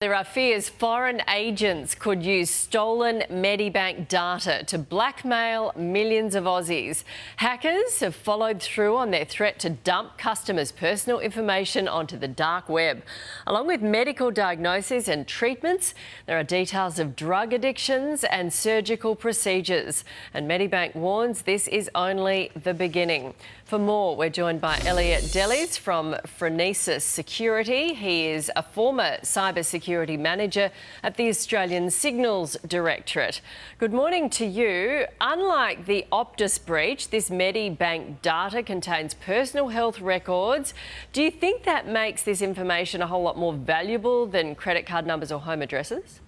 There are fears foreign agents could use stolen Medibank data to blackmail millions of Aussies. Hackers have followed through on their threat to dump customers' personal information onto the dark web. Along with medical diagnoses and treatments, there are details of drug addictions and surgical procedures. And Medibank warns this is only the beginning. For more, we're joined by Elliot Delis from Phronesis Security. He is a former cybersecurity manager at the Australian Signals Directorate. Good morning to you. Unlike the Optus breach, this Medibank data contains personal health records. Do you think that makes this information a whole lot more valuable than credit card numbers or home addresses?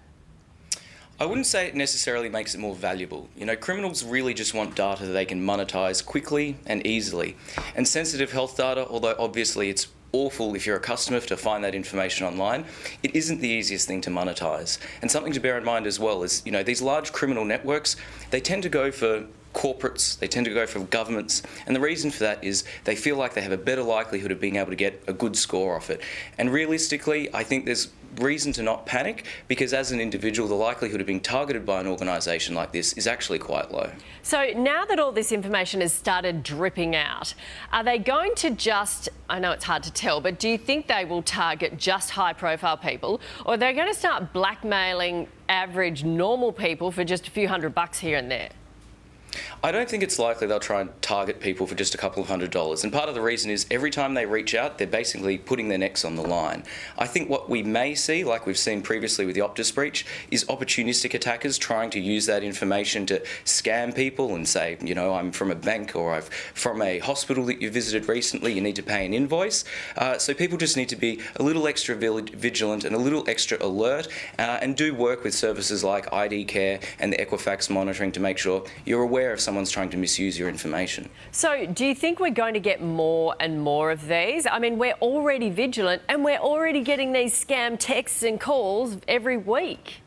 I wouldn't say it necessarily makes it more valuable. Criminals really just want data that they can monetize quickly and easily. And sensitive health data, although obviously it's awful if you're a customer to find that information online, it isn't the easiest thing to monetize. And something to bear in mind as well is, these large criminal networks, they tend to go for corporates, they tend to go for governments, and the reason for that is they feel like they have a better likelihood of being able to get a good score off it. And realistically, I think there's reason to not panic, because as an individual, the likelihood of being targeted by an organisation like this is actually quite low. So now that all this information has started dripping out, are they going to just, I know it's hard to tell, but do you think they will target just high-profile people, or are they going to start blackmailing average, normal people for just a few $100 here and there? I don't think it's likely they'll try and target people for just a couple of $100s. And part of the reason is every time they reach out, they're basically putting their necks on the line. I think what we may see, like we've seen previously with the Optus breach, is opportunistic attackers trying to use that information to scam people and say, I'm from a bank or I'm from a hospital that you visited recently, you need to pay an invoice. So people just need to be a little extra vigilant and a little extra alert and do work with services like ID Care and the Equifax monitoring to make sure you're aware if someone's trying to misuse your information. So do you think we're going to get more and more of these? I mean, we're already vigilant and we're already getting these scam texts and calls every week.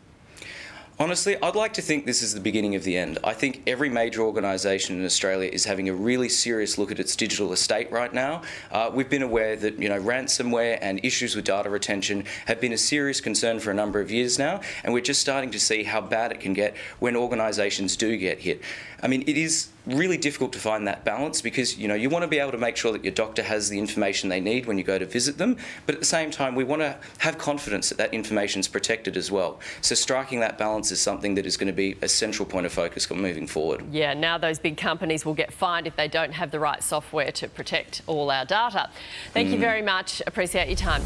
Honestly, I'd like to think this is the beginning of the end. I think every major organisation in Australia is having a really serious look at its digital estate right now. We've been aware that, ransomware and issues with data retention have been a serious concern for a number of years now, and we're just starting to see how bad it can get when organisations do get hit. I mean, it is really difficult to find that balance because, you want to be able to make sure that your doctor has the information they need when you go to visit them, but at the same time, we want to have confidence that that information is protected as well. So striking that balance is something that is going to be a central point of focus moving forward. Yeah, now those big companies will get fined if they don't have the right software to protect all our data. Thank you very much. Appreciate your time.